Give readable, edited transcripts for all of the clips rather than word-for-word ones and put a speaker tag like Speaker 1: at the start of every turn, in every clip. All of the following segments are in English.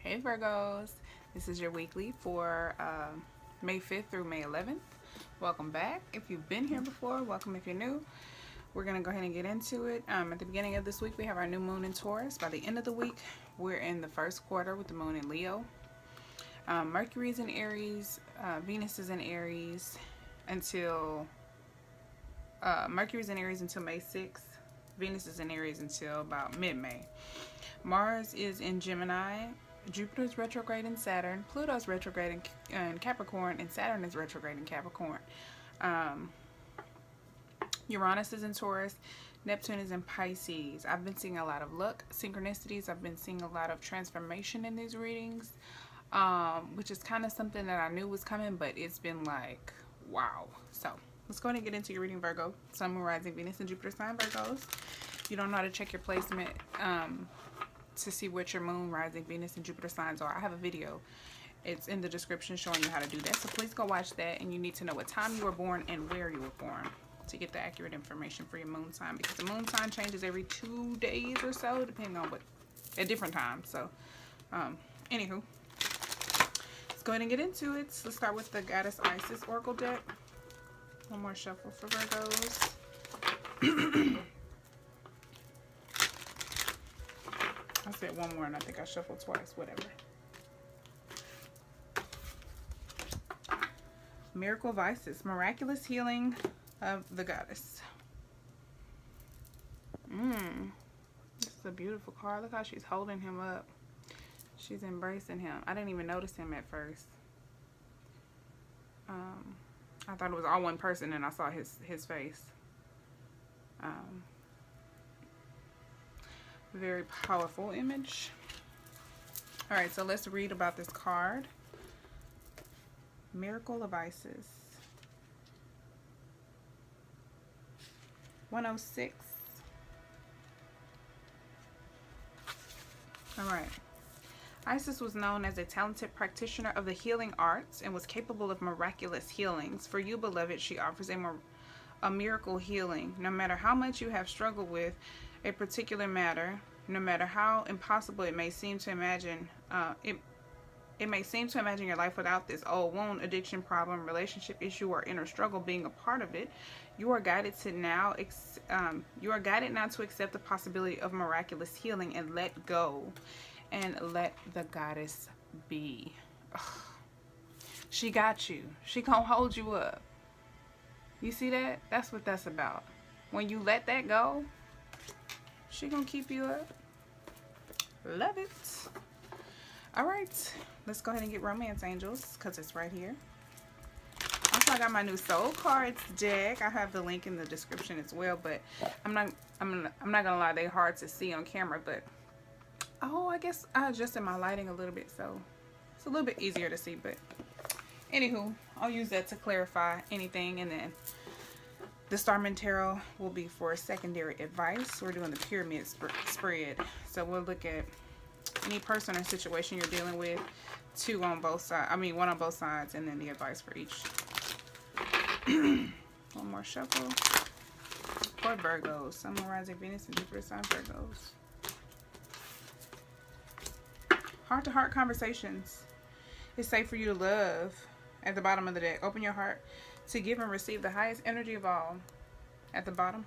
Speaker 1: Hey Virgos, this is your weekly for May 5th through May 11th. Welcome back. If you've been here before, welcome if you're new. We're going to go ahead and get into it. At the beginning of this week, we have our new moon in Taurus. By the end of the week, we're in the first quarter with the moon in Leo. Mercury's in Aries, Venus is in Aries until Mercury's in Aries until May 6th. Venus is in Aries until about mid-May. Mars is in Gemini. Jupiter's retrograde in Saturn. Pluto's retrograde in Capricorn, and Saturn is retrograde in Capricorn. Uranus is in Taurus. Neptune is in Pisces. I've been seeing a lot of luck, synchronicities. I've been seeing a lot of transformation in these readings, which is kind of something that I knew was coming, but it's been like, wow. So let's go ahead and get into your reading, Virgo. Sun, Moon, Rising, Venus, and Jupiter sign, Virgos. If you don't know how to check your placement, to see what your moon, rising, Venus, and Jupiter signs are, I have a video. It's in the description showing you how to do that. So please go watch that. And you need to know what time you were born and where you were born to get the accurate information for your moon sign, because the moon sign changes every 2 days or so, depending on what, at different times. So, anywho, let's go ahead and get into it. So let's start with the Goddess Isis Oracle deck. One more shuffle for Virgos. I said one more and I think I shuffled twice, whatever. Miracle of Isis, miraculous healing of the goddess. This is a beautiful card. Look how she's holding him up. She's embracing him. I didn't even notice him at first. I thought it was all one person and I saw his face. Very powerful image. Alright, so let's read about this card. Miracle of Isis. 106. Alright. Isis was known as a talented practitioner of the healing arts and was capable of miraculous healings. For you, beloved, she offers a miracle healing. No matter how much you have struggled with a particular matter, no matter how impossible it may seem to imagine, it may seem to imagine your life without this old wound, addiction, problem, relationship issue, or inner struggle being a part of it. You are guided now to accept the possibility of miraculous healing and let go, and let the goddess be. Ugh. She got you. She gonna hold you up. You see that? That's what that's about. When you let that go, she gonna keep you up. Love it. All right, let's go ahead and get Romance Angels, because it's right here. Also, I got my new Soul Cards deck. I have the link in the description as well, but I'm not gonna lie, they're hard to see on camera, but oh, I guess I adjusted my lighting a little bit, so it's a little bit easier to see. But anywho, I'll use that to clarify anything, and then the Starman Tarot will be for secondary advice. We're doing the pyramid spread. So we'll look at any person or situation you're dealing with, one on both sides, and then the advice for each. One more shuffle for Virgos. Sun, Moon, Rising, Venus, and Jupiter sign Virgos. Heart-to-heart conversations. It's safe for you to love. At the bottom of the deck, open your heart to give and receive the highest energy of all. At the bottom.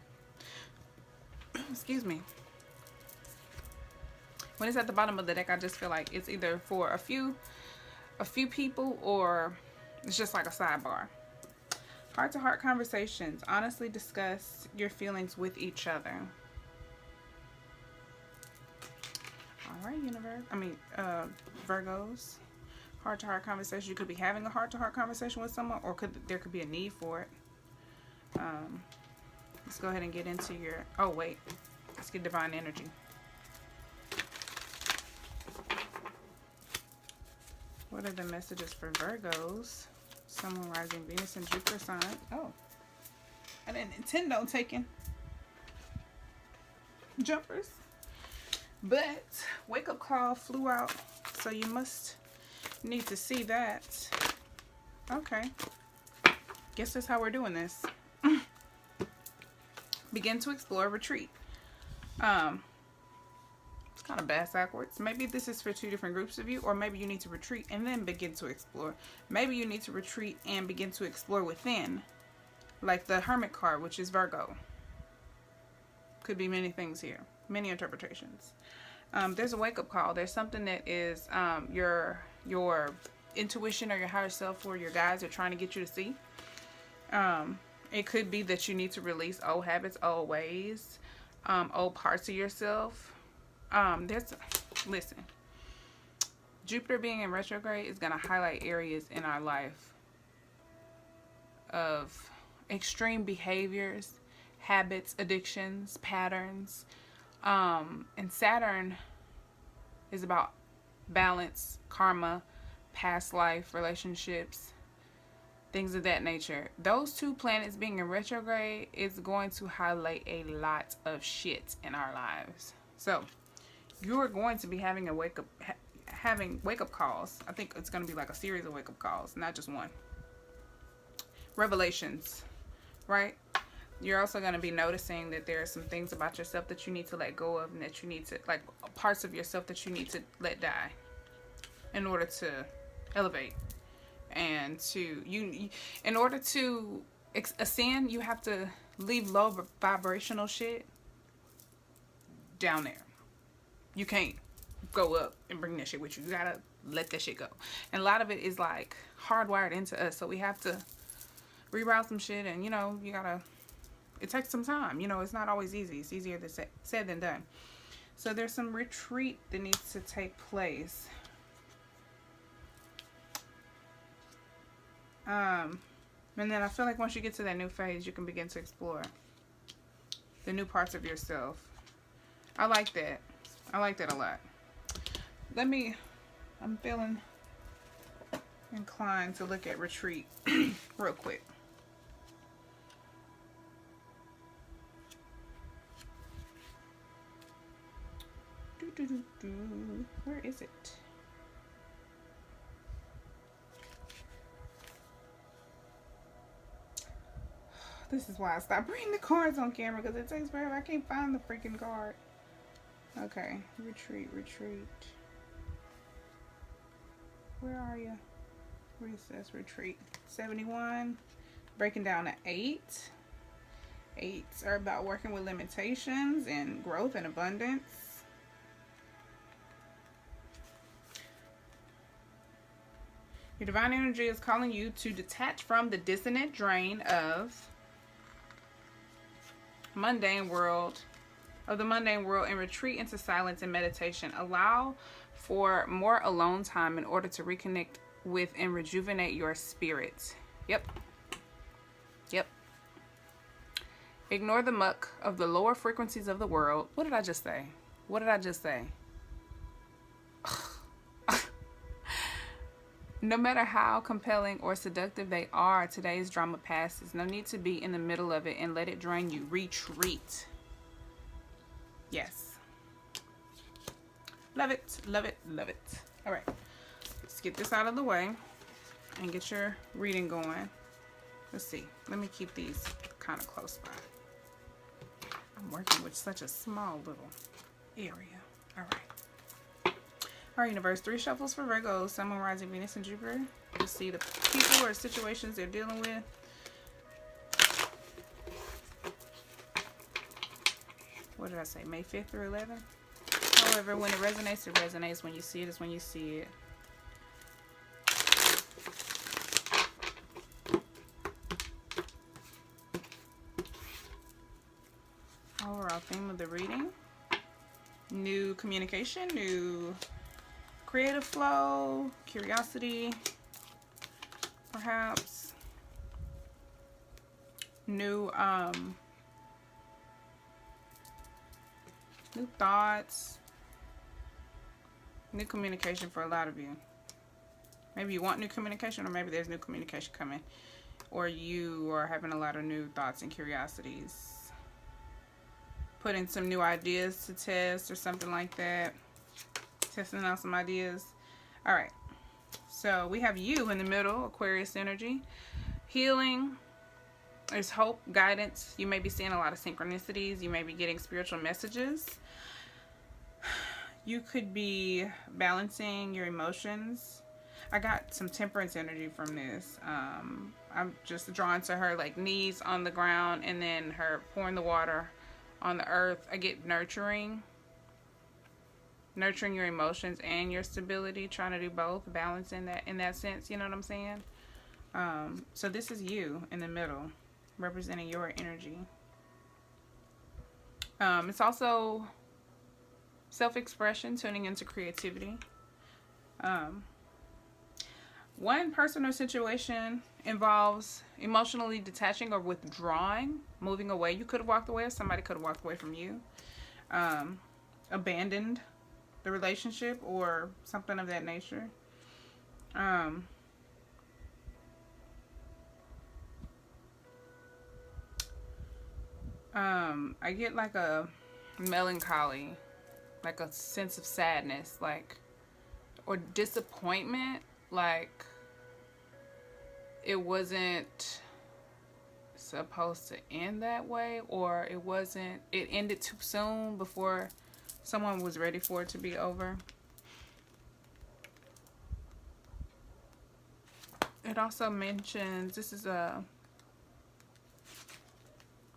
Speaker 1: Excuse me. When it's at the bottom of the deck, I just feel like it's either for a few people, or it's just like a sidebar. Heart-to-heart conversations. Honestly discuss your feelings with each other. Alright, Virgos. Heart-to-heart conversation. You could be having a heart-to-heart conversation with someone, or there could be a need for it. Let's go ahead and get into your... Oh, wait. Let's get Divine Energy. What are the messages for Virgos? Sun, Moon, Rising, Venus, and Jupiter sign. Oh. And then Nintendo taking jumpers. But wake up call flew out, so you must need to see that. Okay. Guess that's how we're doing this. Begin to explore retreat. It's Not a bad backwards. Maybe this is for 2 different groups of you, or maybe you need to retreat and then begin to explore. Maybe you need to retreat and begin to explore within, like the Hermit card, which is Virgo. Could be many things here, many interpretations. There's a wake-up call. There's something that is your intuition or your higher self or your guides are trying to get you to see. It could be that you need to release old habits, old ways, old parts of yourself. Listen, Jupiter being in retrograde is going to highlight areas in our life of extreme behaviors, habits, addictions, patterns. And Saturn is about balance, karma, past life, relationships, things of that nature. Those 2 planets being in retrograde is going to highlight a lot of shit in our lives. So you're going to be having a wake up calls. I think it's going to be like a series of wake up calls, not just one. Revelations, right? You're also going to be noticing that there are some things about yourself that you need to let go of, and that you need to, like, parts of yourself that you need to let die in order to elevate. And in order to ascend, you have to leave low vibrational shit down there. You can't go up and bring that shit with you. You gotta let that shit go. And a lot of it is like hardwired into us. So we have to reroute some shit, and it takes some time. It's not always easy. It's easier said than done. So there's some retreat that needs to take place. And then I feel like once you get to that new phase, you can begin to explore the new parts of yourself. I like that. I like that a lot. I'm feeling inclined to look at retreat real quick. Where is it? This is why I stopped reading the cards on camera, because it takes forever. I can't find the freaking card. Okay, retreat. Where are you? Recess, retreat. 71. Breaking down to 8. 8s are about working with limitations and growth and abundance. Your divine energy is calling you to detach from the dissonant drain of the mundane world and retreat into silence and meditation. Allow for more alone time in order to reconnect with and rejuvenate your spirit. Yep. Ignore the muck of the lower frequencies of the world. What did I just say? No matter how compelling or seductive they are, today's drama passes. No need to be in the middle of it and let it drain you. Retreat. Yes. Love it. All right. Let's get this out of the way and get your reading going. Let's see. Let me keep these kind of close by. I'm working with such a small little area. All right. Our universe, 3 shuffles for Virgo, Sun, Moon, Rising, Venus, and Jupiter. You see the people or situations they're dealing with. What did I say? May 5th through 11th? However, when it resonates, it resonates. When you see it, is when you see it. Overall theme of the reading. New communication, new creative flow, curiosity, perhaps. New thoughts. New communication for a lot of you. Maybe you want new communication, or maybe there's new communication coming. Or you are having a lot of new thoughts and curiosities. Putting some new ideas to test or something like that. Testing out some ideas. Alright. So we have you in the middle, Aquarius energy. Healing. There's hope, guidance. You may be seeing a lot of synchronicities. You may be getting spiritual messages. You could be balancing your emotions. I got some temperance energy from this. I'm just drawn to her like knees on the ground and then her pouring the water on the earth. I get nurturing your emotions and your stability, trying to do both, balancing that in that sense, you know what I'm saying? So this is you in the middle, representing your energy. It's also self-expression, tuning into creativity. One person or situation involves emotionally detaching or withdrawing, moving away. You could have walked away, or somebody could have walked away from you. Abandoned the relationship or something of that nature. I get like a melancholy, like a sense of sadness, like, or disappointment, like it wasn't supposed to end that way, or it ended too soon before someone was ready for it to be over. It also mentions, this is a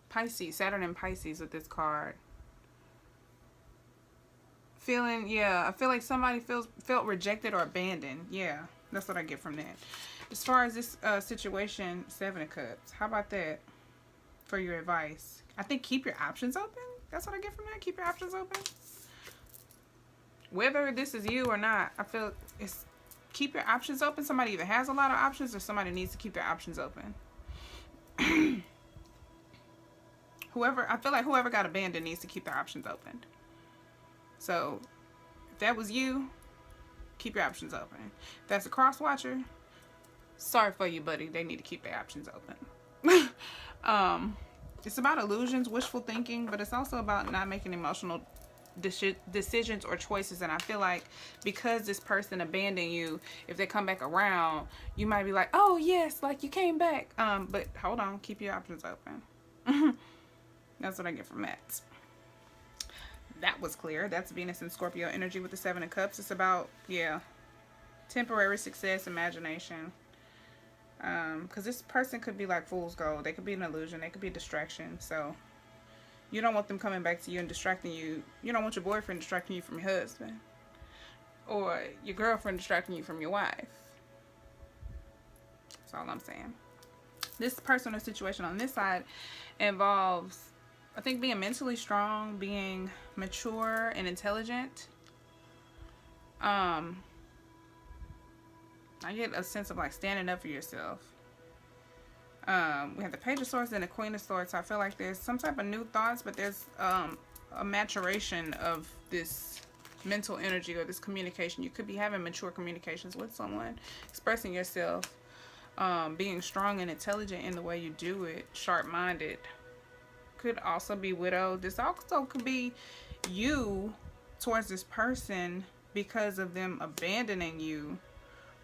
Speaker 1: Pisces, Saturn and Pisces with this card. I feel like somebody felt rejected or abandoned. Yeah, that's what I get from that. As far as this situation, 7 of Cups. How about that for your advice? I think keep your options open. That's what I get from that. Keep your options open. Whether this is you or not, I feel it's keep your options open. Somebody either has a lot of options or somebody needs to keep their options open. I feel like whoever got abandoned needs to keep their options open. So, if that was you, keep your options open. If that's a cross watcher, sorry for you, buddy. They need to keep their options open. It's about illusions, wishful thinking, but it's also about not making emotional decisions or choices. And I feel like because this person abandoned you, if they come back around, you might be like, oh yes, like you came back. But hold on, keep your options open. That's what I get from that. That was clear. That's Venus and Scorpio energy with the 7 of Cups. It's about, temporary success, imagination. Because this person could be like fool's gold. They could be an illusion. They could be a distraction. So you don't want them coming back to you and distracting you. You don't want your boyfriend distracting you from your husband. Or your girlfriend distracting you from your wife. That's all I'm saying. This personal situation on this side involves, I think, being mentally strong, being mature and intelligent. I get a sense of like standing up for yourself. We have the Page of Swords and the Queen of Swords. So I feel like there's some type of new thoughts, but there's a maturation of this mental energy or this communication. You could be having mature communications with someone, expressing yourself, being strong and intelligent in the way you do it, sharp-minded. Could also be widowed. This also could be you towards this person because of them abandoning you,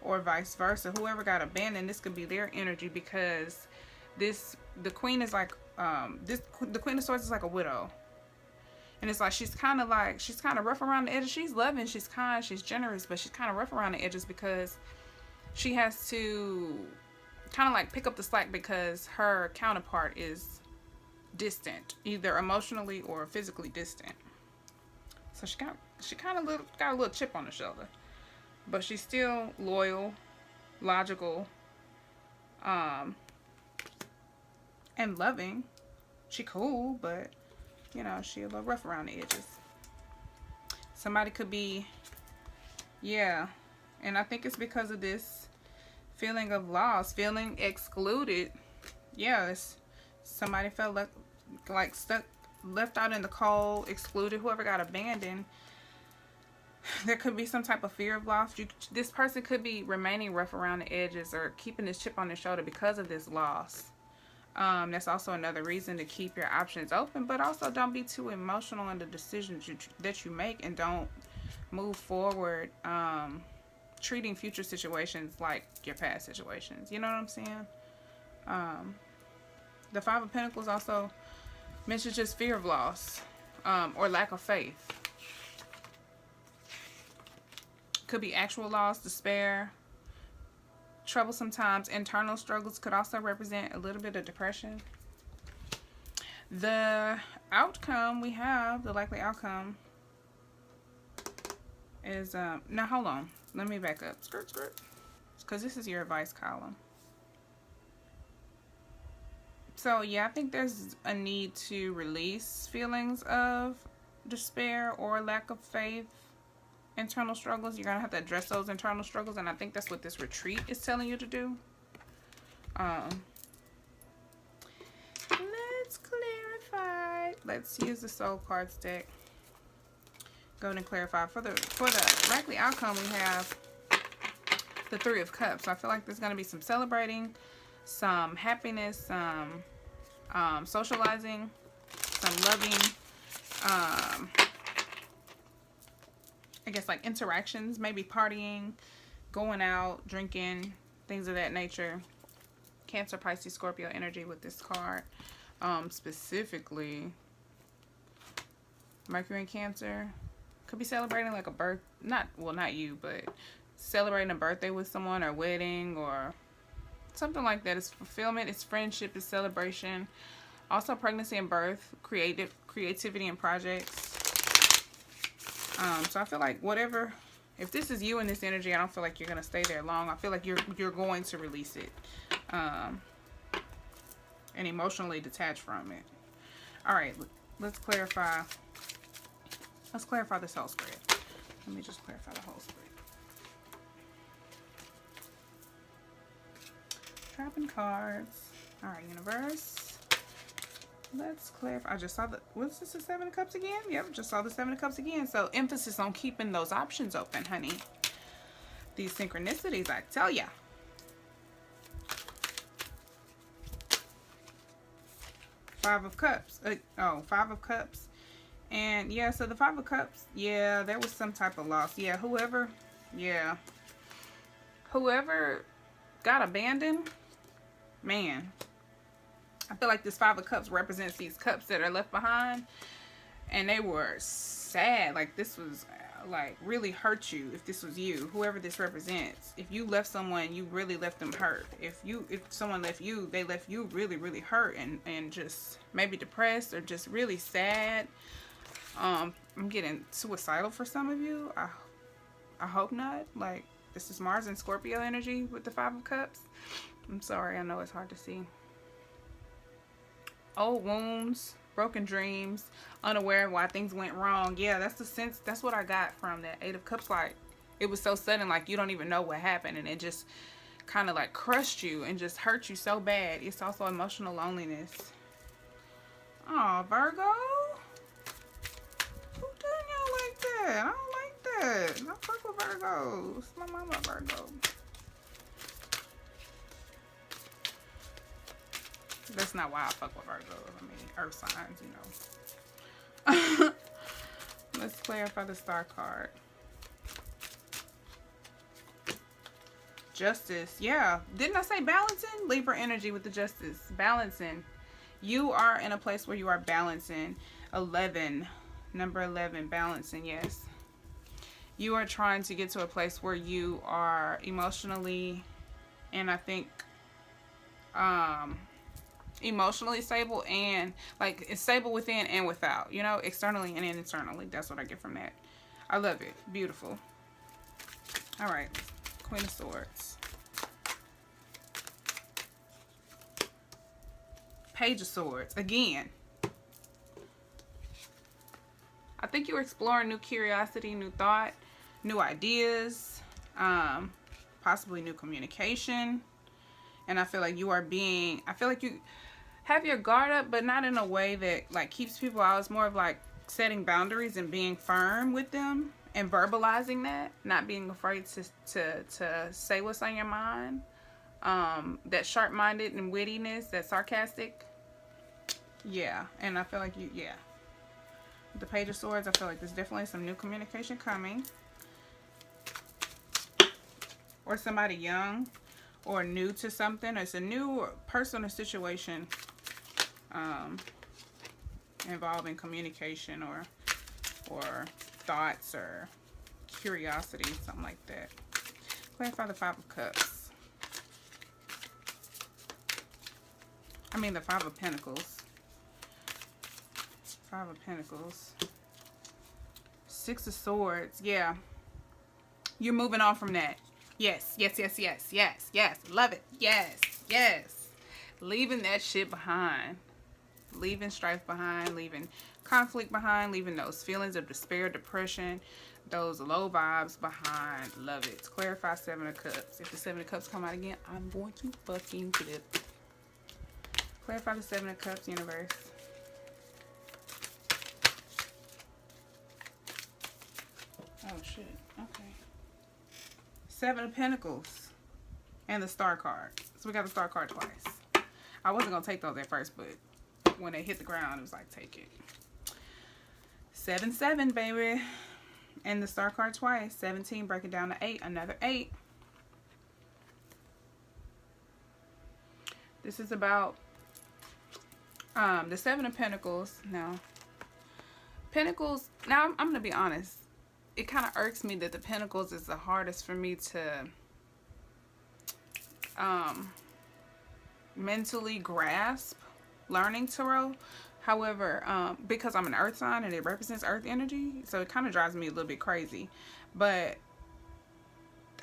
Speaker 1: or vice versa. Whoever got abandoned, this could be their energy, because the Queen is like the Queen of Swords is like a widow, and it's like she's kind of rough around the edges. She's loving, she's kind, she's generous, but she's kind of rough around the edges because she has to kind of like pick up the slack because her counterpart is distant, either emotionally or physically distant. So she kind of got a little chip on her shoulder, but she's still loyal, logical, and loving. She cool, but she a little rough around the edges. Somebody could be, and I think it's because of this feeling of loss, feeling excluded. Somebody felt like stuck, left out in the cold, excluded. Whoever got abandoned, there could be some type of fear of loss. This person could be remaining rough around the edges or keeping this chip on their shoulder because of this loss. That's also another reason to keep your options open, but also don't be too emotional in the decisions that you make, and don't move forward treating future situations like your past situations. You know what I'm saying? The 5 of Pentacles also mentions just fear of loss, or lack of faith. Could be actual loss, despair, troublesome times. Internal struggles could also represent a little bit of depression. The outcome we have, the likely outcome is, now hold on. Let me back up. Skirt. Because this is your advice column. So yeah, I think there's a need to release feelings of despair or lack of faith, internal struggles. You're going to have to address those internal struggles, and I think that's what this retreat is telling you to do. Let's clarify. Let's use the soul cards deck. Go ahead and clarify. For the likely outcome, we have the Three of Cups. So I feel like there's going to be some celebrating, some happiness, some socializing, some loving, I guess like interactions, maybe partying, going out, drinking, things of that nature. Cancer, Pisces, Scorpio energy with this card. Specifically, Mercury in Cancer. Could be celebrating like a not you, but celebrating a birthday with someone, or wedding, or something like that. It's fulfillment, it's friendship, it's celebration. Also pregnancy and birth, creativity and projects. So I feel like whatever, if this is you in this energy, I don't feel like you're gonna stay there long. I feel like you're going to release it, and emotionally detach from it. All right, let's clarify. Let's clarify this whole spread. Let me just clarify the whole spread. Trapping cards. All right, universe. Let's clarify. I just saw what's this, the Seven of Cups again? Yep, just saw the Seven of Cups again. So emphasis on keeping those options open, honey. These synchronicities, I tell ya. Five of Cups. Five of Cups. And yeah, so the Five of Cups, yeah, there was some type of loss. Yeah, whoever got abandoned, man, I feel like this Five of Cups represents these cups that are left behind, and they were sad. Like, this was like really hurt you. If this was you, whoever this represents, if you left someone, you really left them hurt. If someone left you, they left you really, really hurt, and just maybe depressed or just really sad. I'm getting suicidal for some of you. I hope not. Like, this is Mars and Scorpio energy with the Five of Cups. I'm sorry, I know it's hard to see. Old wounds, broken dreams, unaware of why things went wrong. Yeah, that's the sense. That's what I got from that Eight of Cups. Like, it was so sudden, like you don't even know what happened, and it just kind of like crushed you and just hurt you so bad. It's also emotional loneliness. Oh, Virgo. Who done y'all like that? I don't like that. I fuck with Virgo. It's my mama, Virgo. That's not why I fuck with Virgo. I mean, earth signs, you know. Let's clarify the star card. Justice. Yeah. Didn't I say balancing? Libra energy with the Justice. Balancing. You are in a place where you are balancing. 11. Number 11. Balancing. Yes. You are trying to get to a place where you are emotionally, and I think, emotionally stable, and like it's stable within and without, you know, externally and internally. That's what I get from that. I love it. Beautiful. All right, Queen of Swords, Page of Swords again. I think you're exploring new curiosity, new thought, new ideas, possibly new communication. And I feel like you are being, I feel like you have your guard up, but not in a way that like keeps people out. It's more of like setting boundaries and being firm with them and verbalizing that, not being afraid to say what's on your mind. That sharp-minded and wittiness, that sarcastic. Yeah, and I feel like you, yeah. The Page of Swords, I feel like there's definitely some new communication coming. Or somebody young or new to something. It's a new person or situation involving communication or thoughts or curiosity, something like that. Clarify the Five of Cups. I mean the Five of Pentacles. Five of Pentacles. Six of Swords. Yeah. You're moving on from that. Yes, yes, yes, yes, yes, yes. Love it. Yes, yes. Leaving that shit behind. Leaving strife behind. Leaving conflict behind. Leaving those feelings of despair, depression, those low vibes behind. Love it. Clarify Seven of Cups. If the Seven of Cups come out again, I'm going to fucking flip. Clarify the Seven of Cups, universe. Oh shit. Okay. Seven of Pentacles. And the Star card. So we got the Star card twice. I wasn't going to take those at first, but when they hit the ground, it was like, take it. 7-7, baby. And the Star card twice. 17, break it down to 8. Another 8. This is about the Seven of Pentacles. Now, Pentacles, now I'm going to be honest. It kind of irks me that the Pentacles is the hardest for me to mentally grasp learning tarot. However, because I'm an earth sign and it represents earth energy, so it kind of drives me a little bit crazy. But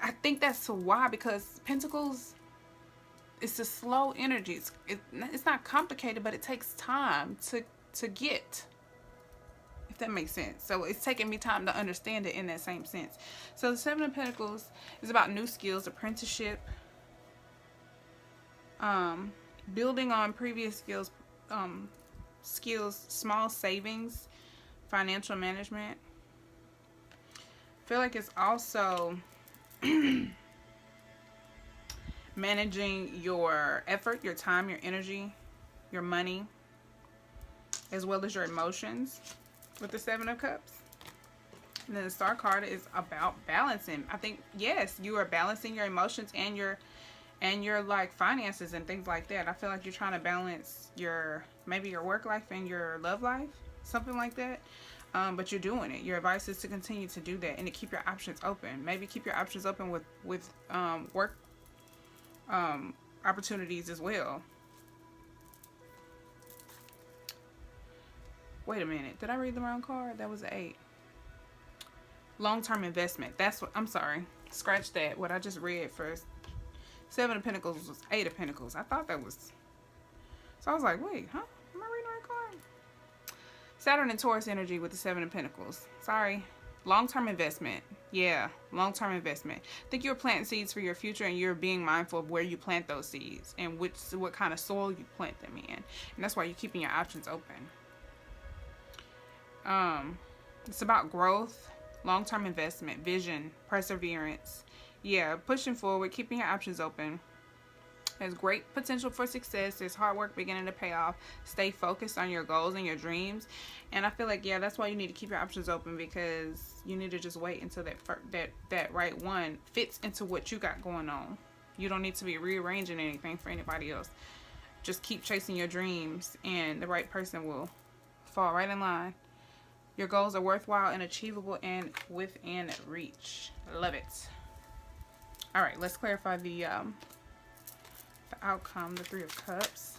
Speaker 1: I think that's why, because Pentacles, it's a slow energy. It's not complicated, but it takes time to get. If that makes sense. So it's taking me time to understand it in that same sense. So the Seven of Pentacles is about new skills, apprenticeship, building on previous skills, small savings, financial management. I feel like it's also managing your effort, your time, your energy, your money, as well as your emotions with the Seven of Cups. And then the Star card is about balancing. I think, yes, you are balancing your emotions and your like finances and things like that. I feel like you're trying to balance maybe your work life and your love life, something like that. But you're doing it. Your advice is to continue to do that and to keep your options open. Maybe keep your options open with work opportunities as well. Wait a minute. Did I read the wrong card? That was an 8. Long-term investment. That's what, I'm sorry. Scratch that. What I just read first. Seven of Pentacles was 8 of Pentacles. I thought that was... So I was like, wait, huh? Am I reading the right card? Saturn and Taurus energy with the Seven of Pentacles. Sorry. Long-term investment. Yeah, long-term investment. I think you're planting seeds for your future and you're being mindful of where you plant those seeds and what kind of soil you plant them in. And that's why you're keeping your options open. It's about growth, long-term investment, vision, perseverance. Yeah, pushing forward, keeping your options open. There's great potential for success. There's hard work beginning to pay off. Stay focused on your goals and your dreams. And I feel like, yeah, that's why you need to keep your options open, because you need to just wait until that right one fits into what you got going on. You don't need to be rearranging anything for anybody else. Just keep chasing your dreams and the right person will fall right in line. Your goals are worthwhile and achievable and within reach. Love it. All right, let's clarify the outcome, the Three of Cups.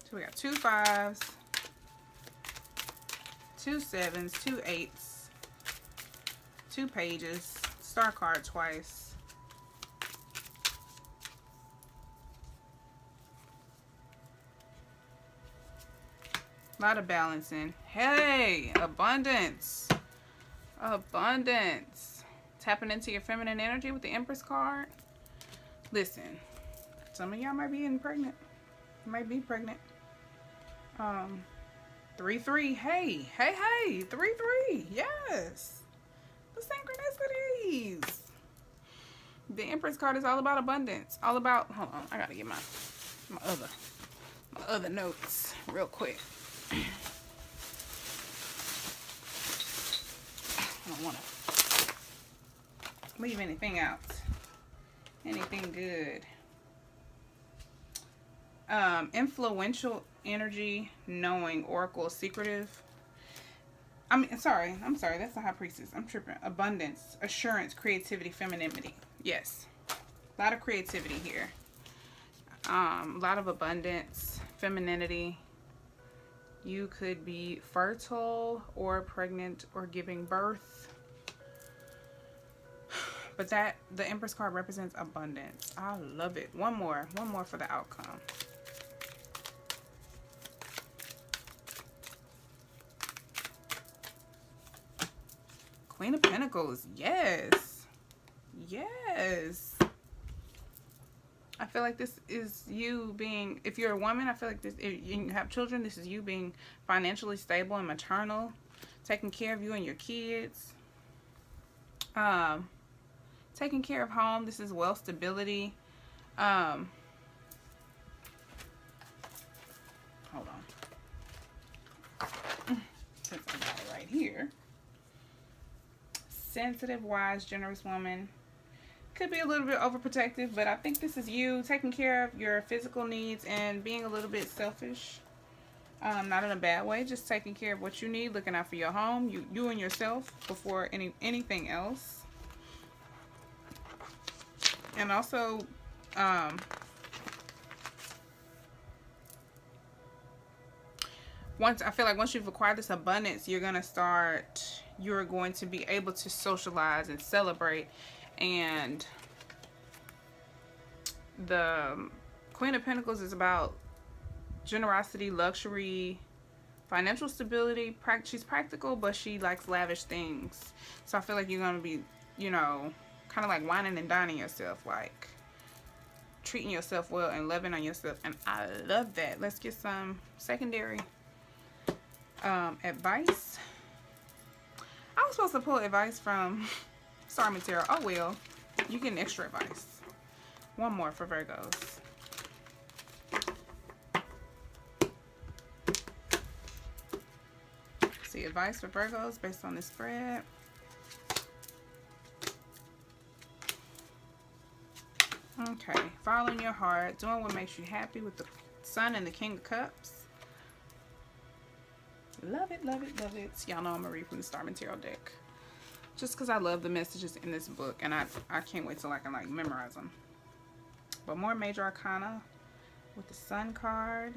Speaker 1: So we got 2 5s, 2 7s, 2 8s, 2 pages, Star card twice. A lot of balancing. Hey, abundance. Abundance. Tapping into your feminine energy with the Empress card. Listen, some of y'all might be getting pregnant. You might be pregnant. 3-3. Hey. 3-3. Yes. The synchronicities. The Empress card is all about abundance. All about, hold on, I gotta get my other notes real quick. I don't want to leave anything out. Anything good. energy, knowing, oracle, secretive. I'm sorry, that's the high priestess. I'm tripping. Abundance, assurance, creativity, femininity. Yes. A lot of creativity here. A lot of abundance, femininity. You could be fertile or pregnant or giving birth. But that, the Empress card represents abundance. I love it. One more for the outcome. Queen of Pentacles. Yes. Yes. I feel like this is you being, if you're a woman, I feel like this, if you have children, this is you being financially stable and maternal, taking care of you and your kids. Taking care of home. This is wealth, stability. Hold on. Since I got it right here. Sensitive, wise, generous woman. Could be a little bit overprotective, but I think this is you taking care of your physical needs and being a little bit selfish. Not in a bad way, just taking care of what you need, looking out for your home, you and yourself before anything else. And also, I feel like once you've acquired this abundance, you're going to be able to socialize and celebrate. And the Queen of Pentacles is about generosity, luxury, financial stability. She's practical, but she likes lavish things. So I feel like you're going to be, you know, kind of like whining and dining yourself, like treating yourself well and loving on yourself. And I love that. Let's get some secondary advice. I was supposed to pull advice from Star Material. Oh well, you get an extra advice. One more for Virgos. See, advice for Virgos based on this spread. Okay, following your heart, doing what makes you happy with the Sun and the King of Cups. Love it, love it, love it. Y'all know I'm gonna read from the Star Material deck. Just because I love the messages in this book, and I can't wait till I can like memorize them. But more major arcana with the Sun card.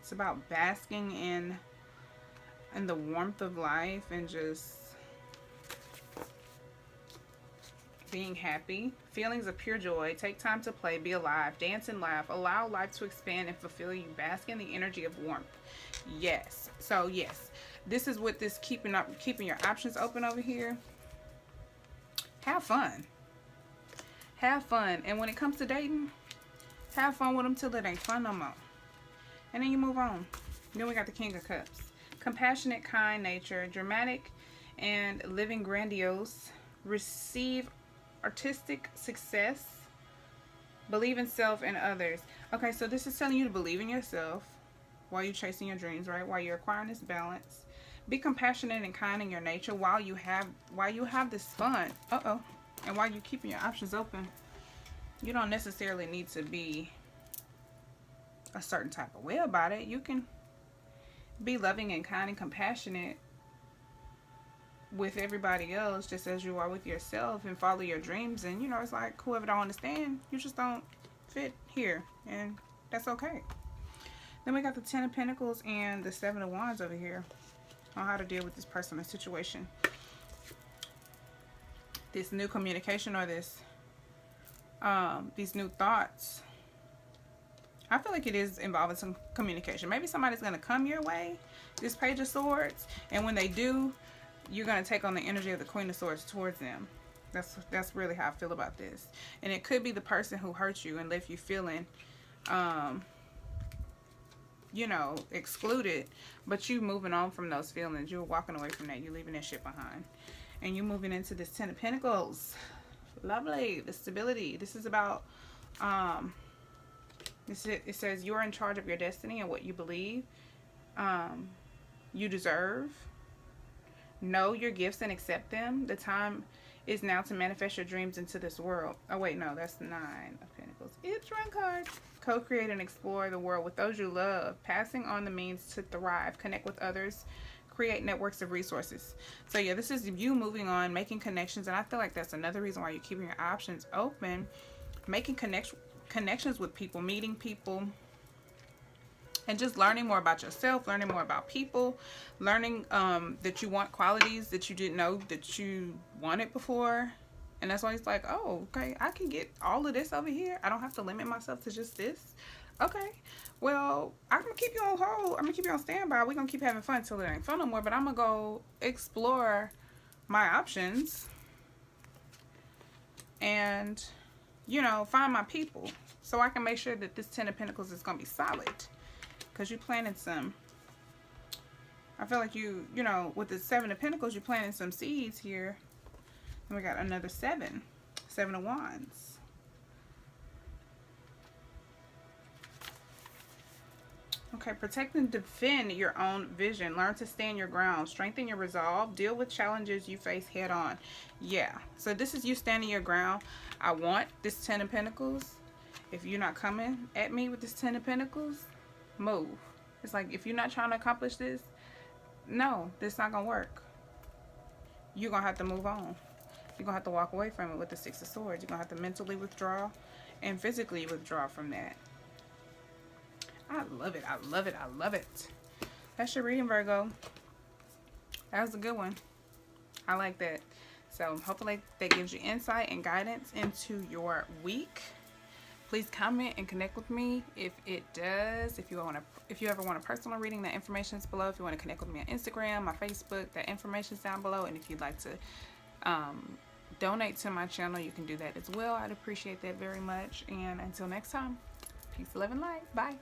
Speaker 1: It's about basking in the warmth of life and just being happy. Feelings of pure joy. Take time to play, be alive, dance and laugh. Allow life to expand and fulfill you. Bask in the energy of warmth. Yes. So yes, this is what this keeping your options open over here. Have fun. Have fun. And when it comes to dating, have fun with them till it ain't fun no more. And then you move on. Then we got the King of Cups. Compassionate, kind nature, dramatic and living grandiose. Receive artistic success. Believe in self and others. Okay, so this is telling you to believe in yourself while you're chasing your dreams, right? While you're acquiring this balance. Be compassionate and kind in your nature while you have this fun. And while you're keeping your options open. You don't necessarily need to be a certain type of way about it. You can be loving and kind and compassionate with everybody else just as you are with yourself, and follow your dreams. And you know, it's like whoever don't understand, you just don't fit here, and that's okay. Then we got the Ten of Pentacles and the Seven of Wands over here on how to deal with this personal situation. This new communication or this these new thoughts. I feel like it is involving some communication. Maybe somebody's going to come your way, this Page of Swords, and when they do, you're going to take on the energy of the Queen of Swords towards them. That's really how I feel about this. And it could be the person who hurt you and left you feeling you know, excluded, but you moving on from those feelings. You're walking away from that. You're leaving that shit behind. And you're moving into this Ten of Pentacles. Lovely. The stability. This is about it says you're in charge of your destiny and what you believe you deserve. Know your gifts and accept them. The time is now to manifest your dreams into this world. Oh wait, no, that's Nine of Pentacles. It's wrong card. Co-create and explore the world with those you love. Passing on the means to thrive. Connect with others. Create networks of resources. So yeah, this is you moving on, making connections. And I feel like that's another reason why you're keeping your options open. Making connections with people. Meeting people. And just learning more about yourself, learning more about people, learning that you want qualities that you didn't know that you wanted before. And that's why it's like, oh, okay, I can get all of this over here. I don't have to limit myself to just this. Okay, well, I'm going to keep you on hold. I'm going to keep you on standby. We're going to keep having fun until it ain't fun no more. But I'm going to go explore my options and, you know, find my people so I can make sure that this 10 of Pentacles is going to be solid. Because you planted some, I feel like you know, with the 7 of Pentacles, you planted some seeds here. And we got another 7 of Wands. Okay, protect and defend your own vision. Learn to stand your ground. Strengthen your resolve. Deal with challenges you face head on. Yeah, so this is you standing your ground. I want this 10 of Pentacles. If you're not coming at me with this 10 of Pentacles, move. It's like, if you're not trying to accomplish this, no, this not gonna work. You're gonna have to move on. You're gonna have to walk away from it with the 6 of Swords. You're gonna have to mentally withdraw and physically withdraw from that. I love it. I love it. I love it. That's your reading, Virgo. That was a good one. I like that. So hopefully that gives you insight and guidance into your week. Please comment and connect with me if it does. If you ever want a personal reading, that information is below. If you want to connect with me on Instagram, my Facebook, that information is down below. And if you'd like to donate to my channel, you can do that as well. I'd appreciate that very much. And until next time, peace, love, and light. Bye.